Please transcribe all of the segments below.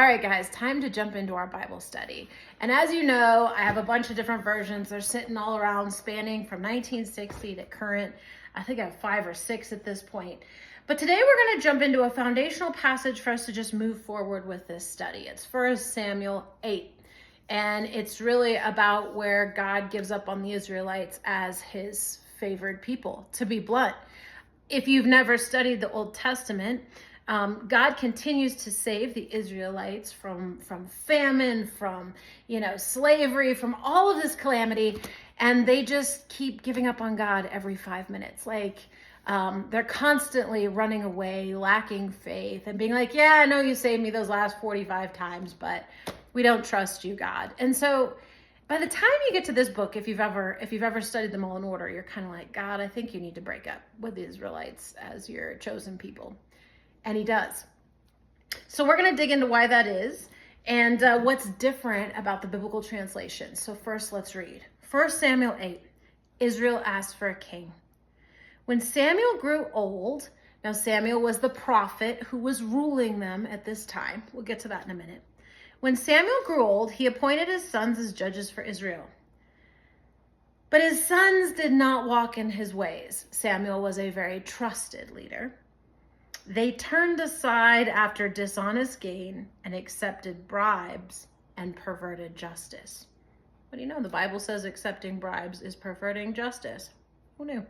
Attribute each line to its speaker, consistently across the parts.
Speaker 1: All right, guys, time to jump into our Bible study. And as you know, I have a bunch of different versions. They're sitting all around, spanning from 1960 to current. I think I have 5 or 6 at this point. But today we're going to jump into a foundational passage for us to just move forward with this study. It's 1 Samuel 8. And it's really about where God gives up on the Israelites as his favored people. To be blunt, if you've never studied the Old Testament, God continues to save the Israelites from famine, from slavery, from all of this calamity, and they just keep giving up on God every 5 minutes. They're constantly running away, lacking faith, and being like, "Yeah, I know you saved me those last 45 times, but we don't trust you, God." And so, by the time you get to this book, if you've ever studied them all in order, you're kind of like, "God, I think you need to break up with the Israelites as your chosen people." And he does. So we're going to dig into why that is and what's different about the biblical translation. So first, let's read. 1 Samuel 8, Israel asked for a king. When Samuel grew old, now Samuel was the prophet who was ruling them at this time. We'll get to that in a minute. When Samuel grew old, he appointed his sons as judges for Israel. But his sons did not walk in his ways. Samuel was a very trusted leader. They turned aside after dishonest gain and accepted bribes and perverted justice. What do you know? The Bible says accepting bribes is perverting justice. Who knew?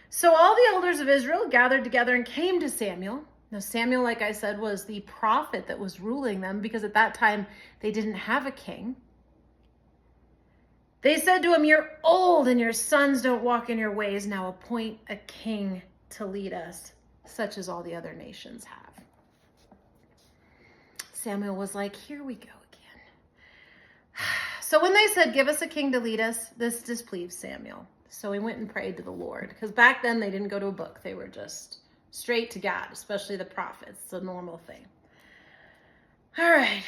Speaker 1: So all the elders of Israel gathered together and came to Samuel. Now Samuel, like I said, was the prophet that was ruling them because at that time they didn't have a king. They said to him, "You're old and your sons don't walk in your ways. Now appoint a king to lead us, such as all the other nations have." Samuel was like, "Here we go again." So when they said, "Give us a king to lead us," this displeased Samuel. So he went and prayed to the Lord. Because back then they didn't go to a book. They were just straight to God, especially the prophets. It's a normal thing. All right.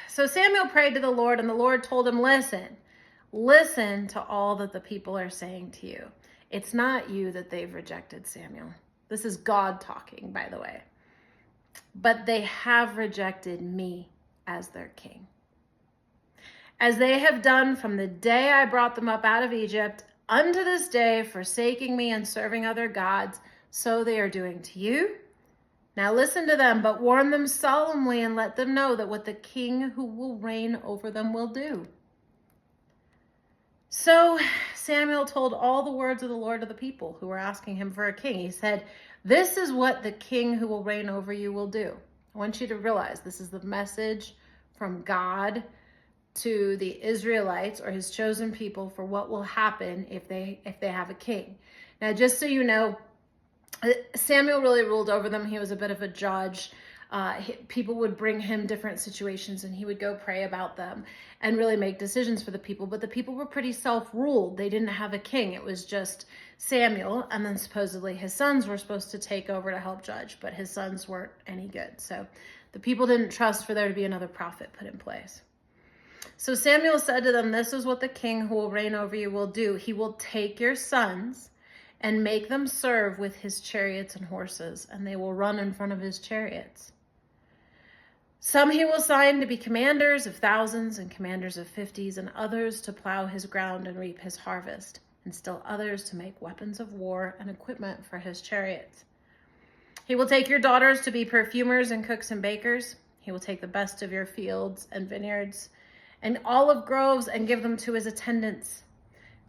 Speaker 1: So Samuel prayed to the Lord, and the Lord told him, listen to all that the people are saying to you. It's not you that they've rejected, Samuel. This is God talking, by the way. But they have rejected me as their king, as they have done from the day I brought them up out of Egypt unto this day, forsaking me and serving other gods, so they are doing to you. Now listen to them, but warn them solemnly and let them know that what the king who will reign over them will do. So Samuel told all the words of the Lord to the people who were asking him for a king. He said, "This is what the king who will reign over you will do." I want you to realize this is the message from God to the Israelites or his chosen people for what will happen if they have a king. Now, just so you know, Samuel really ruled over them. He was a bit of a judge. People would bring him different situations and he would go pray about them and really make decisions for the people. But the people were pretty self-ruled. They didn't have a king. It was just Samuel, and then supposedly his sons were supposed to take over to help judge, but his sons weren't any good. So the people didn't trust for there to be another prophet put in place. So Samuel said to them, "This is what the king who will reign over you will do. He will take your sons and make them serve with his chariots and horses, and they will run in front of his chariots. Some he will assign to be commanders of thousands and commanders of 50s, and others to plow his ground and reap his harvest, and still others to make weapons of war and equipment for his chariots. He will take your daughters to be perfumers and cooks and bakers. He will take the best of your fields and vineyards and olive groves and give them to his attendants.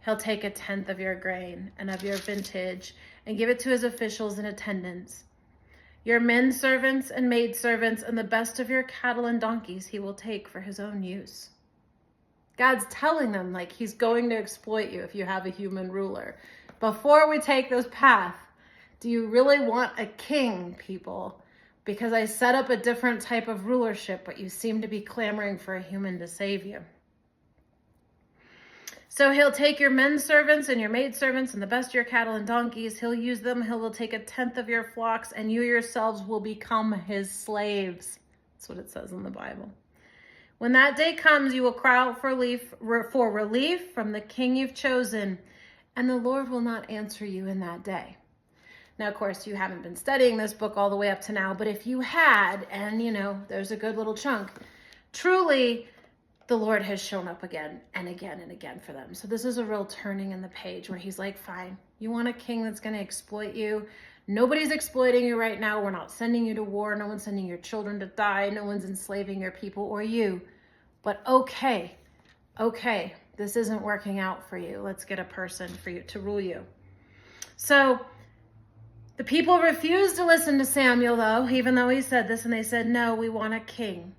Speaker 1: He'll take 1/10 of your grain and of your vintage and give it to his officials and attendants. Your men servants and maid servants and the best of your cattle and donkeys he will take for his own use." God's telling them he's going to exploit you if you have a human ruler. Before we take this path, do you really want a king, people? Because I set up a different type of rulership, but you seem to be clamoring for a human to save you. So he'll take your men servants and your maid servants and the best of your cattle and donkeys. He'll use them. He will take 1/10 of your flocks, and you yourselves will become his slaves. That's what it says in the Bible. When that day comes, you will cry out for relief from the king you've chosen, and the Lord will not answer you in that day. Now, of course, you haven't been studying this book all the way up to now, but if you had, and there's a good little chunk, truly the Lord has shown up again and again and again for them. So this is a real turning in the page where he's like, fine, you want a king that's going to exploit you? Nobody's exploiting you right now. We're not sending you to war. No one's sending your children to die. No one's enslaving your people or you. But okay, this isn't working out for you. Let's get a person for you to rule you. So the people refused to listen to Samuel, though, even though he said this, and they said, no, we want a king.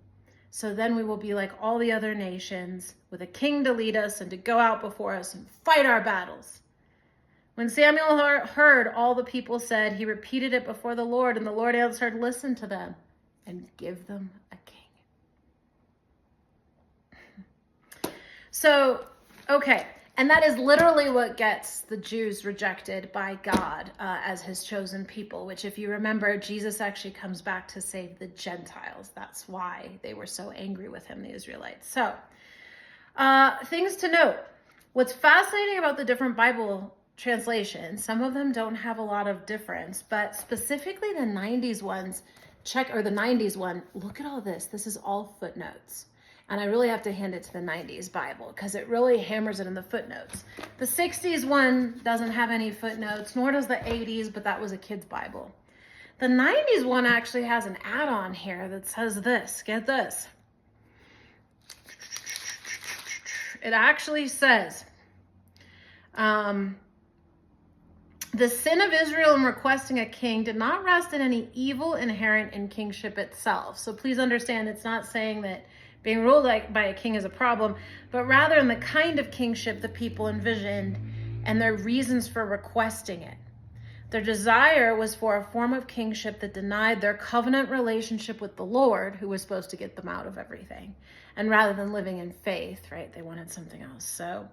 Speaker 1: So then we will be like all the other nations, with a king to lead us and to go out before us and fight our battles. When Samuel heard all the people said, he repeated it before the Lord, and the Lord answered, listen to them and give them a king. So, okay. And that is literally what gets the Jews rejected by God as his chosen people, which, if you remember, Jesus actually comes back to save the Gentiles. That's why they were so angry with him, the Israelites. So, things to note. What's fascinating about the different Bible translations, some of them don't have a lot of difference, but specifically the 90s ones, the 90s one, look at all this. This is all footnotes. And I really have to hand it to the 90s Bible because it really hammers it in the footnotes. The 60s one doesn't have any footnotes, nor does the 80s, but that was a kid's Bible. The 90s one actually has an add-on here that says this. Get this. It actually says, the sin of Israel in requesting a king did not rest in any evil inherent in kingship itself. So please understand, it's not saying that being ruled by a king is a problem, but rather in the kind of kingship the people envisioned and their reasons for requesting it. Their desire was for a form of kingship that denied their covenant relationship with the Lord, who was supposed to get them out of everything. And rather than living in faith, right, they wanted something else. So,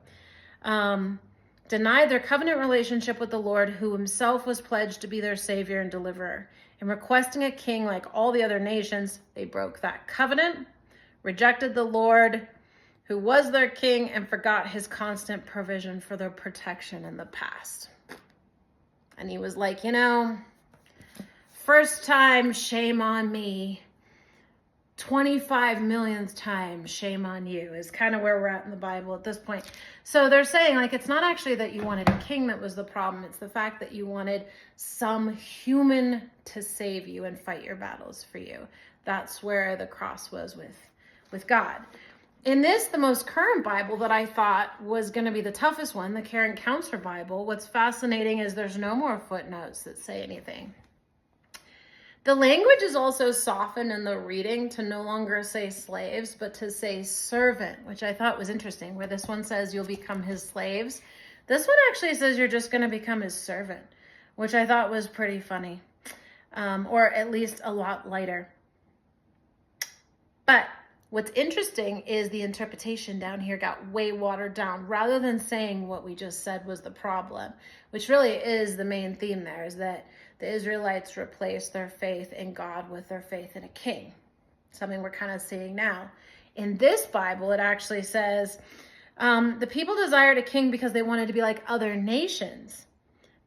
Speaker 1: denied their covenant relationship with the Lord, who himself was pledged to be their savior and deliverer. In requesting a king like all the other nations, they broke that covenant, rejected the Lord, who was their king, and forgot his constant provision for their protection in the past. And he was like, first time, shame on me. 25 millionth time, shame on you, is kind of where we're at in the Bible at this point. So they're saying, it's not actually that you wanted a king that was the problem. It's the fact that you wanted some human to save you and fight your battles for you. That's where the cross was with God. In this, the most current Bible that I thought was going to be the toughest one, the Care and Counselor Bible, what's fascinating is there's no more footnotes that say anything. The language is also softened in the reading to no longer say slaves, but to say servant, which I thought was interesting, where this one says you'll become his slaves. This one actually says you're just going to become his servant, which I thought was pretty funny, or at least a lot lighter. But what's interesting is the interpretation down here got way watered down. Rather than saying what we just said was the problem, which really is the main theme there, is that the Israelites replaced their faith in God with their faith in a king. Something we're kind of seeing now. In this Bible, it actually says, the people desired a king because they wanted to be like other nations.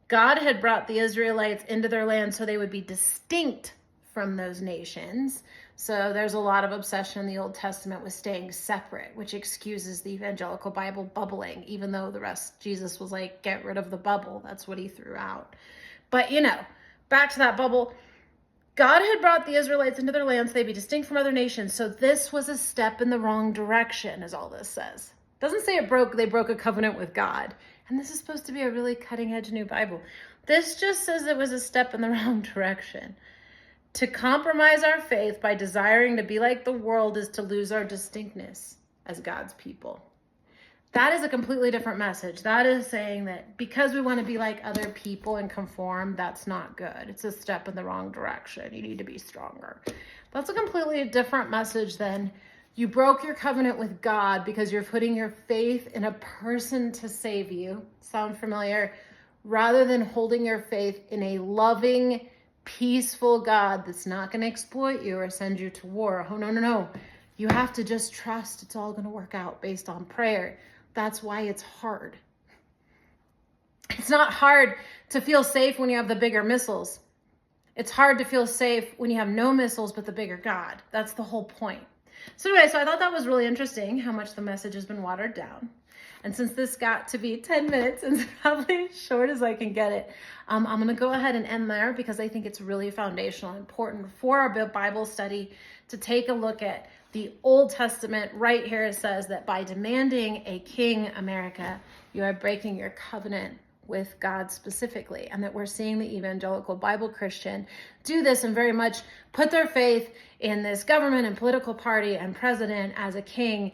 Speaker 1: God had brought the Israelites into their land so they would be distinct from those nations. So there's a lot of obsession in the Old Testament with staying separate, which excuses the evangelical Bible bubbling, even though the rest, Jesus was like, get rid of the bubble. That's what he threw out. But, back to that bubble. God had brought the Israelites into their land so they'd be distinct from other nations. So this was a step in the wrong direction, is all this says. It doesn't say they broke a covenant with God. And this is supposed to be a really cutting edge new Bible. This just says it was a step in the wrong direction. To compromise our faith by desiring to be like the world is to lose our distinctness as God's people. That is a completely different message. That is saying that because we want to be like other people and conform, that's not good. It's a step in the wrong direction. You need to be stronger. That's a completely different message than you broke your covenant with God because you're putting your faith in a person to save you. Sound familiar? Rather than holding your faith in a loving, peaceful God that's not going to exploit you or send you to war. Oh, no. You have to just trust it's all going to work out based on prayer. That's why it's hard. It's not hard to feel safe when you have the bigger missiles. It's hard to feel safe when you have no missiles but the bigger God. That's the whole point. So anyway, so I thought that was really interesting how much the message has been watered down. And since this got to be 10 minutes and it's probably as short as I can get it, I'm going to go ahead and end there because I think it's really foundational and important for our Bible study to take a look at the Old Testament. Right here it says that by demanding a king, America, you are breaking your covenant with God specifically, and that we're seeing the evangelical Bible Christian do this and very much put their faith in this government and political party and president as a king.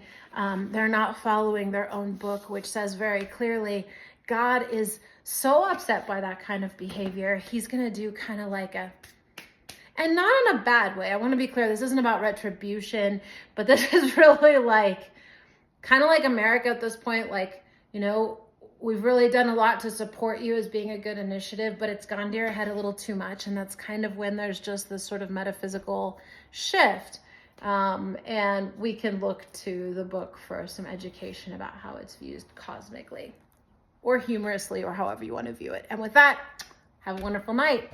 Speaker 1: They're not following their own book, which says very clearly God is so upset by that kind of behavior. He's going to do kind of like and not in a bad way. I want to be clear. This isn't about retribution, but this is really like kind of like America at this point. Like, we've really done a lot to support you as being a good initiative, but it's gone to your head a little too much. And that's kind of when there's just this sort of metaphysical shift. And we can look to the book for some education about how it's used cosmically or humorously or however you want to view it. And with that, have a wonderful night.